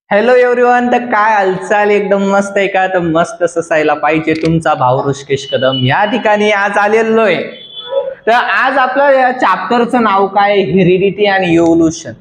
Hello everyone. तर काय हालचाल? एकदम मस्त आहे का? तर मस्त असायला पाहिजे. तुमचा भाऊ ऋषिकेश कदम या ठिकाणी आज आलेलो आहे. तर आज आपलं या चॅप्टरचं नाव काय? Heredity and evolution.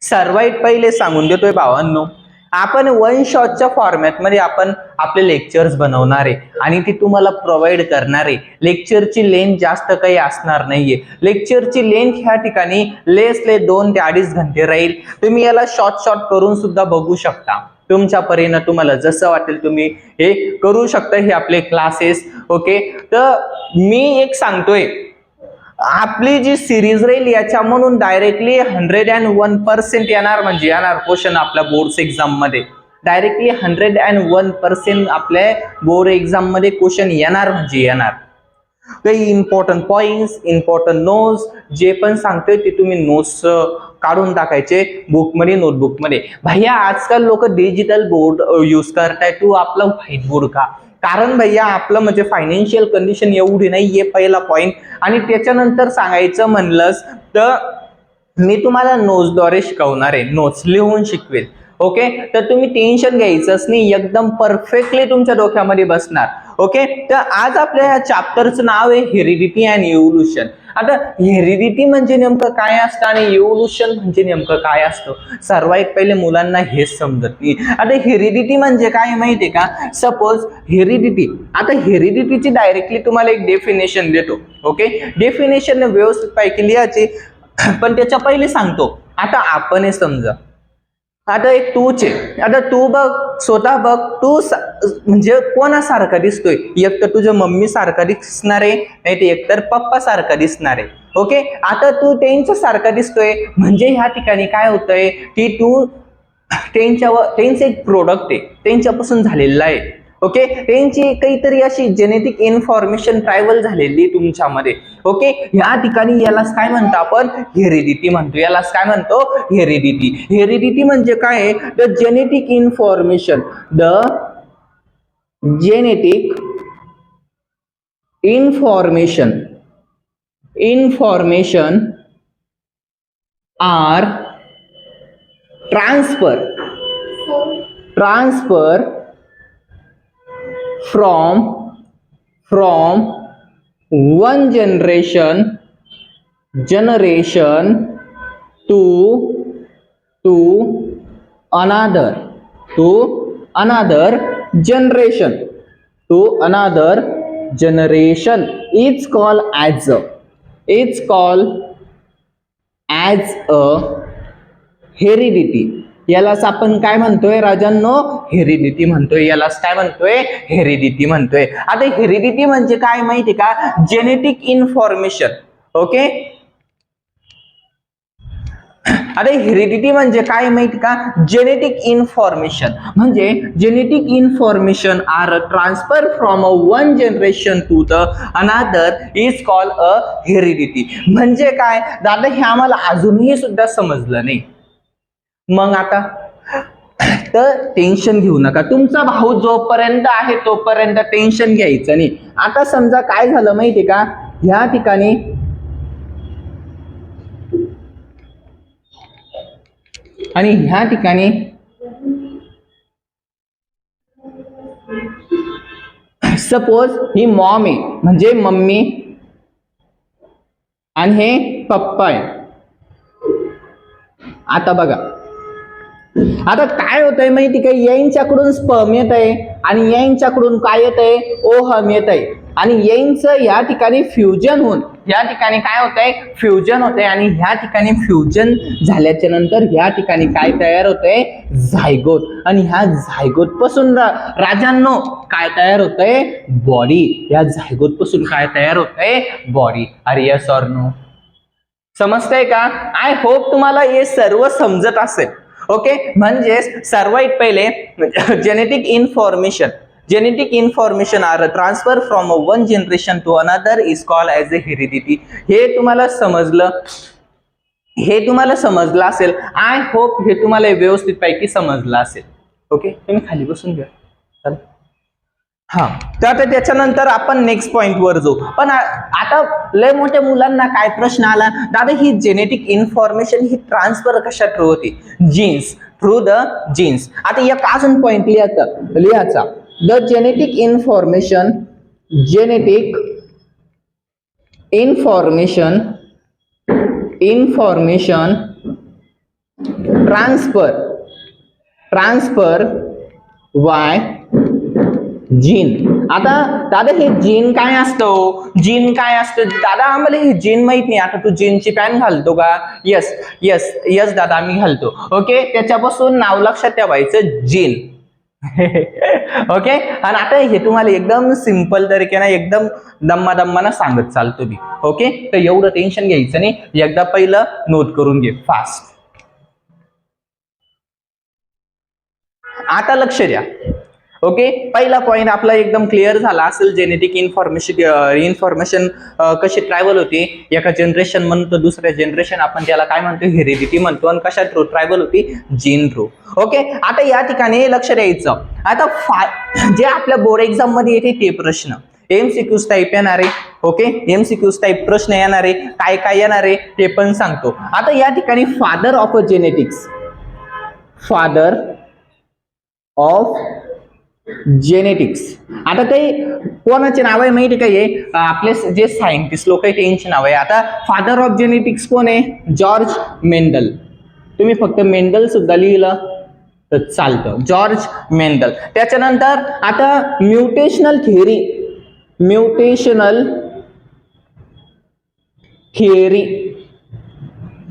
सर्वात पहिले सांगून देतोय भावांनो, आपण वन शॉटच्या फॉर्मॅटमध्ये आपण आपले लेक्चर्स बनवणार आहे आणि ती तुम्हाला प्रोव्हाइड करणार आहे. लेक्चरची लेंथ जास्त काही असणार नाहीये. लेक्चरची लेंथ ह्या ठिकाणी लेस 2 ते 2.5 घंटे राहील. तुम्ही याला शॉर्ट करून सुद्धा बघू शकता. तुमच्या परीने तुम्हाला जसं वाटेल तुम्ही हे करू शकता. हे आपले क्लासेस. ओके, तर मी एक सांगतोय, आपली जी सिरीज राहील याच्या म्हणून डायरेक्टली 101% येणार, म्हणजे येणार क्वेश्चन आपल्या बोर्ड एक्झाम मध्ये. डायरेक्टली 101% आपल्या बोर्ड एक्झाम मध्ये क्वेश्चन येणार म्हणजे येणार. काही इम्पॉर्टंट पॉइंट्स, इम्पॉर्टंट नोट्स जे पण सांगतोय ते तुम्ही नोट्स काढून टाकायचे बुकमध्ये, नोटबुकमध्ये. भैया आजकाल लोक डिजिटल बोर्ड यूज करताय, तू आपला व्हाईट बोर्ड का? कारण भैया आपलं म्हणजे फायनान्शियल कंडिशन एवढी नाहीये, पहिला पॉइंट. आणि त्याच्यानंतर सांगायचं म्हणलंस तर मी तुम्हाला नोट्सद्वारे शिकवणार आहे, नोट्स लिहून शिकवेल. ओके, तर तुम्ही टेन्शन घ्यायचंच नाही, एकदम परफेक्टली तुमच्या डोक्यामध्ये बसणार. ओके, तर आज आपल्या या चॅप्टरचं नाव आहे हेरिडिटी अँड इव्होल्युशन. आता हेरिडिटी म्हणजे नेमकं काय असतं आणि इव्होल्युशन म्हणजे नेमकं काय असतं, सर्वात पहिले मुलांना हेच समजत नाही. आता हेरिडिटी म्हणजे काय माहितीये का? सपोज हेरिडिटी, आता हेरिडिटीची डायरेक्टली तुम्हाला एक डेफिनेशन देतो. ओके, डेफिनेशन व्यवस्थित पैकी लिहायची, पण त्याच्या पहिले सांगतो. आता आपण हे समजा, आता एक तूच आहे. आता तू बघ, स्वतः बघ, तू म्हणजे कोणासारखा दिसतोय? एक तर तुझ्या मम्मी सारखा दिसणार आहे, नाही तर एकतर पप्पा सारखा दिसणार आहे. ओके, आता तू त्यांच्या सारखा दिसतोय म्हणजे ह्या ठिकाणी काय होतंय की तू त्यांचं एक प्रोडक्ट आहे, त्यांच्यापासून झालेला आहे. ओके, त्यांची काहीतरी अशी जेनेटिक इन्फॉर्मेशन ट्रॅव्हल झालेली तुमच्यामध्ये. ओके, या ठिकाणी यालाच काय म्हणतो आपण? हेरिडिटी म्हणतो. यालाच काय म्हणतो? हेरिडिटी. हेरिडिटी म्हणजे काय? The genetic information, the genetic information are transfer from one generation to another generation. It's called as a heredity. यालाच आपण काय म्हणतोय राजांनो? हेरिडिटी म्हणतोय. यालाच काय म्हणतोय? हेरिडिटी म्हणतोय. आता हेरिडिटी म्हणजे काय माहिती का? Genetic information. ओके, आता हेरिडिटी म्हणजे काय माहिती का? जेनेटिक इन्फॉर्मेशन म्हणजे genetic information are transfer from one generation to the another is called a heredity. म्हणजे काय दादा, हे आम्हाला अजूनही सुद्धा समजलं नाही. मग आता तर टेन्शन घेऊ नका. तुमचा भाऊ जोपर्यंत आहे तोपर्यंत टेन्शन घ्यायचं नाही. आता समजा काय झालं माहितीये का? ह्या ठिकाणी आणि ह्या ठिकाणी सपोज ही मॉम आहे, म्हणजे मम्मी, आणि हे पप्पा आहे. आता बघा, आता काय होतंय माहिती का? यांच्याकडून स्पर्म येत आहे आणि यांच्याकडून काय येत आहे? ओहम येत आहे. आणि यांचं या ठिकाणी फ्युजन होऊन या ठिकाणी काय होतंय? फ्युजन होतंय. आणि ह्या ठिकाणी फ्युजन झाल्याच्या नंतर या ठिकाणी काय तयार होतंय? झायगोट. आणि ह्या झायगोट पासून राजांनो काय तयार होतंय? बॉडी. या झायगोट पासून काय तयार होतंय? बॉडी. अरे यस ऑर नो? समजतंय का? आय होप तुम्हाला हे सर्व समजत असेल. ओके, म्हणजे सर्वात पहिले genetic information are transfer from one generation to another is called as a heredity. हे तुम्हाला समजलं असेल. आय होप हे तुम्हाला व्यवस्थित पैकी समजलं असेल. ओके, तुम्ही खाली बसून घ्या. हा, तर आता त्याच्यानंतर आपण नेक्स्ट पॉइंट वर जाऊ. पण आता लय मोठ्या मुलांना काय प्रश्न आला, दादा ही जेनेटिक इन्फॉर्मेशन ही ट्रान्सफर कशा थ्रू होती? Genes, through the genes. आता एक अजून पॉइंट लिहायचा, the genetic information transfer via gene. आता दादा हे जीन काय असतं? जीन काय असतं दादा? आम्हाला हे जीन माहित नाही. आता तू जीनची पॅन घालतो का? यस यस यस दादा आम्ही घालतो. ओके, त्याच्यापासून नाव लक्षात ठेवायचं जीन. ओके, आणि आता हे तुम्हाला एकदम सिंपल तरीकेनं एकदम दम्मानं सांगत चालतो मी. ओके, तर एवढं टेन्शन घ्यायचं नाही, एकदा पहिलं नोट करून घे फास्ट. आता लक्ष द्या. ओके, पहिला पॉइंट आपला एकदम क्लिअर झाला असेल. जेनेटिक इन्फॉर्मेशन कशी ट्रॅव्हल होती, एका जनरेशन म्हणतो दुसऱ्या जनरेशन आपण त्याला काय म्हणतो? हेरिडिटी म्हणतो. आणि कशा थ्रू ट्रॅव्हल होती? Gene through. ओके, आता या ठिकाणी लक्ष द्यायचं. आता जे आपल्या बोर्ड एक्झाम मध्ये येते ते प्रश्न एमसीक्यूज टाईप येणार आहे. ओके, एमसीक्यूज टाईप प्रश्न येणार आहे. काय काय येणार आहे ते पण सांगतो. आता या ठिकाणी फादर ऑफ जेनेटिक्स, आता ते कोणाचे नाव आहे माहिती का? हे आपले जे सायंटिस्ट लोक आहे त्यांचे नाव आहे. आता फादर ऑफ जेनेटिक्स कोण आहे? George Mendel. तुम्ही फक्त मेंडल सुद्धा लिहिलं तर चालतं, जॉर्ज मेंडल. त्याच्यानंतर आता म्युटेशनल थिअरी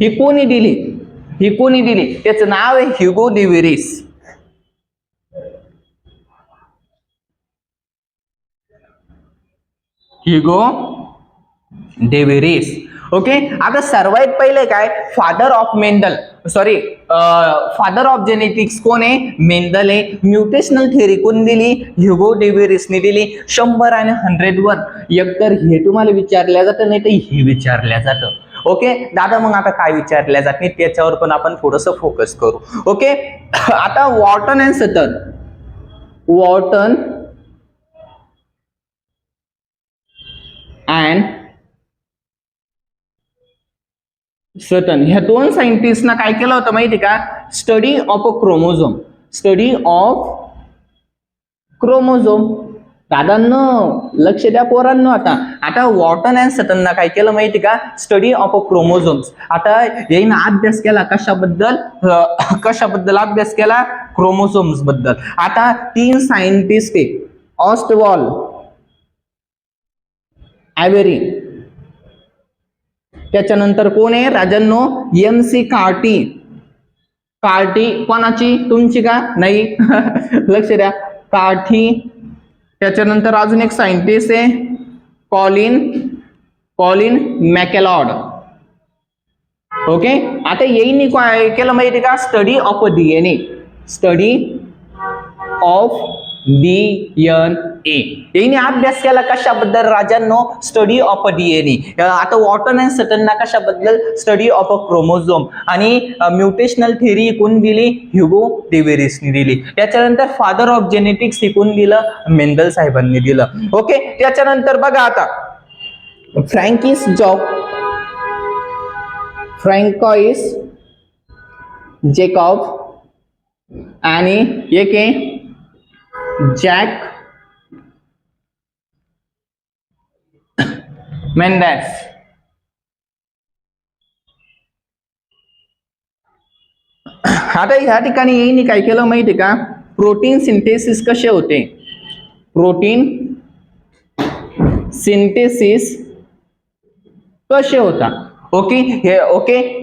ही कोणी दिली? त्याचं नाव आहे ह्युगो डिव्हिरिस. ओके, आता सर्वात पहिले काय? फादर ऑफ जेनेटिक्स कोण आहे? मेंडल आहे. म्युटेशनल थिअरी कोण दिली? ह्युगो डेव्हिरिसने दिली. 100 आणि 100 वर एकतर हे तुम्हाला विचारल्या जातं, नाही तर हे विचारल्या जातं. ओके दादा, मग आता काय विचारल्या जात नाही त्याच्यावर पण आपण थोडस फोकस करू. ओके, आता वॉर्टन अँड सटन ह्या दोन सायंटिस्टना काय केलं होतं माहिती का? Study of chromosome. दादांनो लक्ष द्या पोरांनो. आता वॉर्टन अँड सटनना काय केलं माहिती का? Study of chromosomes. आता याने अभ्यास केला कशाबद्दल अभ्यास केला? क्रोमोझोम्स बद्दल. आता 3 सायंटिस्ट आहे, ऑस्टवॉल, ॲव्हेरी, त्याच्यानंतर कोण आहे राजांनो? MC Carti. कोणाची? तुमची का? नाही. लक्ष द्या, कार्टी. त्याच्यानंतर अजून एक सायंटिस्ट आहे कॉलिन मॅकेलॉड. ओके, आता येईन काय केलं माहिती का? Study of DNA. याने अभ्यास केला कशाबद्दल राजांनो? Study of DNA. आता वॉर्टन अँड सटनना कशाबद्दल? Study of chromosome. आणि म्युटेशनल थिअरी कोण दिली? ह्युगो डेव्हिरिसने दिली. त्याच्यानंतर फादर ऑफ जेनेटिक्स हे कोण दिलं? मेंडल साहेबांनी दिलं. ओके, त्याच्यानंतर बघा आता फ्रँकिस जॅकॉब आणि एक आहे जॅक मेंडेस. आता ह्या ठिकाणी येईन काय केलं माहिती का? प्रोटीन सिंथेसिस कसे होते? कसे होता? ओके, हे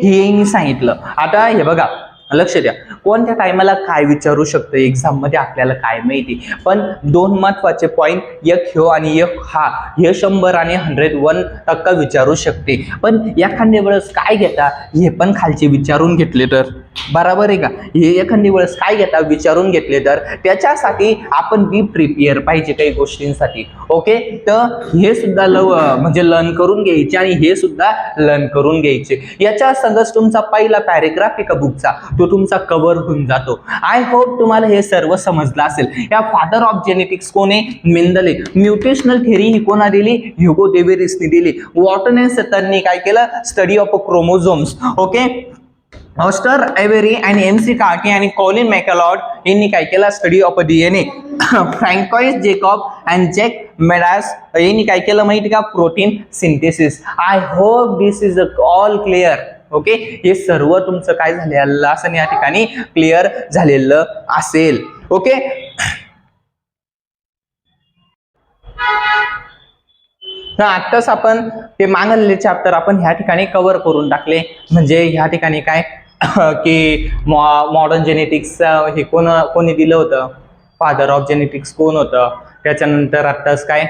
येईन सांगितलं. आता हे बघा, लक्ष द्या, कोणत्या टायमाला काय विचारू शकतं एक्झाम मध्ये आपल्याला काय माहिती. पण 2 महत्वाचे पॉइंट, एक ह्यो आणि एक हा, हे 100 आणि 101% विचारू शकते. पण एखाद्या वेळेस काय घेता, हे पण खालचे विचारून घेतले तर बरोबर आहे का? हे एखाद्या वेळेस काय घेता विचारून घेतले तर त्याच्यासाठी आपण बी प्रिपेअर पाहिजे काही गोष्टींसाठी. ओके, तर हे सुद्धा म्हणजे लर्न करून घ्यायचे आणि हे सुद्धा लर्न करून घ्यायचे. याच्या संगच तुमचा पहिला पॅरेग्राफ आहे का बुकचा, तो तुमचा कव्हर होऊन जातो. आय होप तुम्हाला हे सर्व समजलं असेल. या फादर ऑफ जेनेटिक्स कोण आहे? मेंडले. म्युटेशनल थेअरी ही कोणा दिली? ह्युगो डेव्हिसने दिली. वॉटन अँड सटरनी काय केलं? Study of chromosomes. ओके. ऑस्टर एव्हेरी आणि एमसी कार्टी आणि कॉलिन मॅकलॉड यांनी काय केलं? Study of DNA. François Jacob and Jacques Monod यांनी काय केलं माहिती का? Protein synthesis. I hope this is all clear. Okay. हे सर्व तुमचं काय झालेलं असं या ठिकाणी क्लिअर झालेलं असेल. ओके. आत्ताच आपण ते मागलेले चॅप्टर आपण ह्या ठिकाणी कव्हर करून टाकले. म्हणजे ह्या ठिकाणी काय की मॉडर्न जेनेटिक्स हे कोणी दिलं होतं? फादर ऑफ जेनेटिक्स कोण होतं? त्याच्यानंतर आत्ताच काय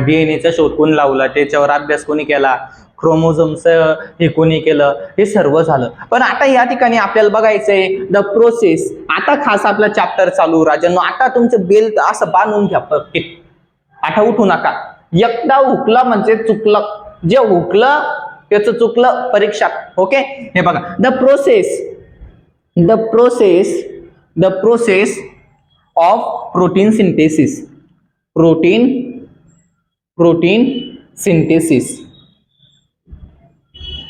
डीएनएचा शोध कोण लावला? त्याच्यावर अभ्यास कोणी केला? क्रोमोझोम्स हे कोणी केलं? हे सर्व झालं. पण आता या ठिकाणी आपल्याला बघायचंय द प्रोसेस. आता खास आपला चॅप्टर चालू राजांनो. आता तुमचं बेल्ट असं बांधून घ्या. आता उठू नका. एकदा हुकलं म्हणजे चुकलं. जे हुकलं त्याचं चुकलं परीक्षा. ओके. हे बघा the process of protein synthesis.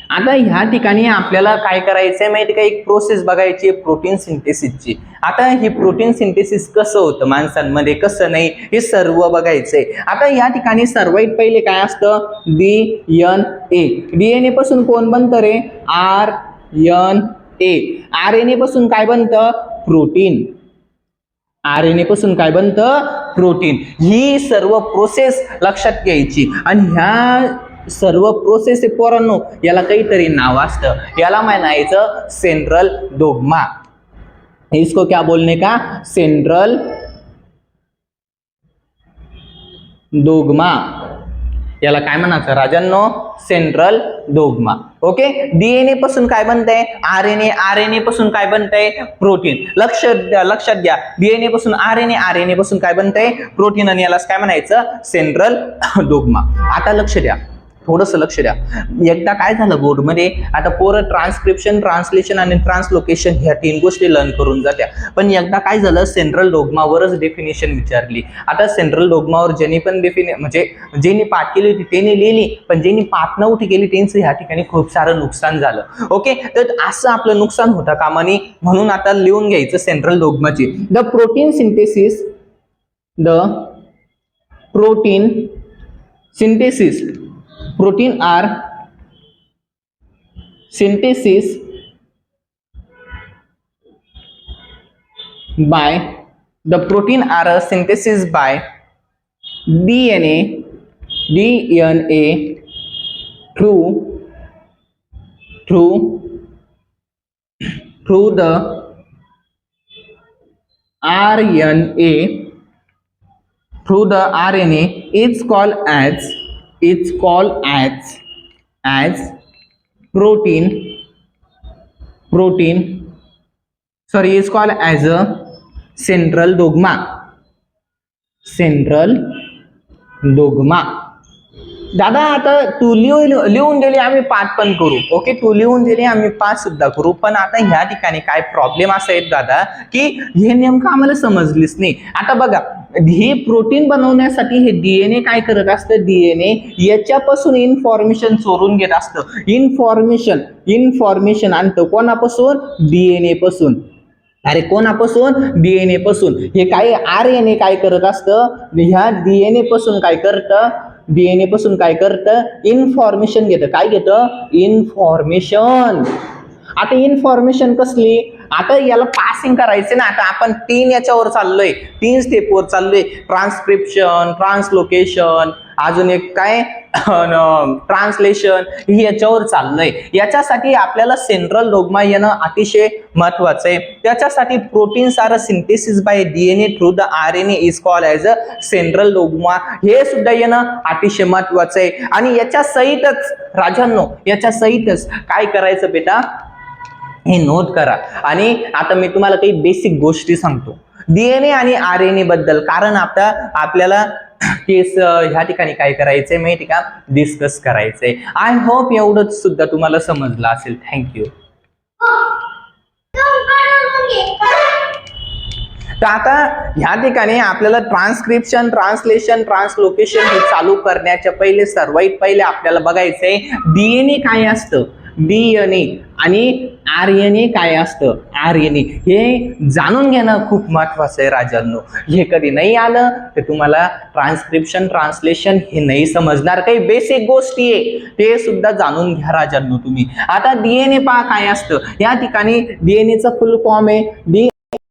आता ह्या ठिकाणी आपल्याला काय करायचंय माहिती का? एक प्रोसेस बघायची प्रोटीन सिंथेसिसची. आता ही प्रोटीन सिंथेसिस कसं होतं माणसांमध्ये, कसं नाही, हे सर्व बघायचंय. आता या ठिकाणी सर्वात पहिले काय असतं? डीएनए. डीएनए पासून कोण बनतं रे? आरएनए. आरएनए पासून काय बनतं? प्रोटीन. आरएनए पासून काय बनतं? प्रोटीन. ही सर्व प्रोसेस लक्षात घ्यायची. आणि ह्या सर्व प्रोसेस पोरांनो याला काहीतरी नाव असतं. याला म्हणायचं सेंट्रल डोग्मा. इसको क्या बोलने का? Central dogma. याला काय म्हणायचं राजांनो? Central dogma. ओके. डीएनए पासून काय बनतंय? आरएनए. आरएनए पासून काय बनतंय? प्रोटीन. लक्षात घ्या. डीएनए पासून आरएनए, आरएनए पासून काय बनतंय? प्रोटीन. आणि यालाच काय म्हणायचं? Central dogma. आता लक्ष द्या, थोडंसं लक्ष द्या. एकदा काय झालं बोर्डमध्ये, आता पोरं ट्रान्सक्रिप्शन, ट्रान्सलेशन आणि ट्रान्सलोकेशन ह्या 3 गोष्टी लर्न करून जात्या. पण एकदा काय झालं, सेंट्रल डोग्मावरच डेफिनेशन विचारली. आता सेंट्रल डोग्मावर ज्यांनी पण म्हणजे ज्यांनी पाठ केली होती त्यांनी लिहिली, पण ज्यांनी पाठ नव्हती केली त्यांचं ह्या ठिकाणी खूप सारं नुकसान झालं. ओके. तर असं आपलं नुकसान होता कामा नये, म्हणून आता लिहून घ्यायचं सेंट्रल डोग्माची. The protein synthesis. Protein are synthesis by DNA through the RNA is called as protein. Is called as a central dogma. दादा आता तू लिहून दिली, आम्ही पाठ पण करू. ओके. तू लिहून दिली, आम्ही पाठ सुद्धा करू. पण आता ह्या ठिकाणी काय प्रॉब्लेम असा आहे दादा की हे नेमकं आम्हाला समजलीच नाही. आता बघा, हे प्रोटीन बनवण्यासाठी हे डीएनए काय करत असतं? डीएनए याच्यापासून इन्फॉर्मेशन चोरून घेत असतं. इन्फॉर्मेशन आणतं कोणापासून? डीएनए पासून. अरे कोणापासून? डीएनए पासून. हे काय आरएनए काय करत असतं? ह्या डीएनए पासून काय करतं? इन्फॉर्मेशन घेतं. काय घेतं? इन्फॉर्मेशन. आता इन्फॉर्मेशन कसली? आता याला पासिंग करायचं ना. आता आपण 3 याच्यावर चाललोय, 3 स्टेपवर चाललोय. ट्रान्सक्रिप्शन, ट्रान्सलोकेशन, अजून एक काय ट्रान्सलेशन, ही याच्यावर चाललंय. याच्यासाठी आपल्याला सेंट्रल डोग्मा येणं अतिशय महत्वाचं आहे. त्याच्यासाठी proteins are synthesis by DNA through the RNA is called as a central dogma. हे सुद्धा येणं अतिशय महत्वाचं आहे. आणि याच्या सहितच राजांनो, याच्या सहितच काय करायचं बेटा, हे नोट करा. आणि आता मी तुम्हाला काही बेसिक गोष्टी सांगतो डीएनए आणि आरएनए बद्दल, कारण आता आपल्याला केस ह्या ठिकाणी काय करायचंय माहिती का? डिस्कस करायचंय. आय होप एवढंच सुद्धा तुम्हाला समजलं असेल. थँक्यू. तर आता ह्या ठिकाणी आपल्याला ट्रान्सक्रिप्शन, ट्रान्सलेशन, ट्रान्सलोकेशन हे चालू करण्याच्या सर्वात पहिले आपल्याला बघायचंय डीएनए काय असतं, डीएनए आणि आरएनए काय असतं, आरएनए हे जाणून घेणं खूप महत्वाचं आहे राजांनो. हे कधी नाही आलं तर तुम्हाला ट्रान्सक्रिप्शन, ट्रान्सलेशन हे नाही समजणार. काही बेसिक गोष्टी आहे ते सुद्धा जाणून घ्या राजांनो तुम्ही. आता डीएनए पहा काय असतं. या ठिकाणी डीएनएचं फुल फॉर्म आहे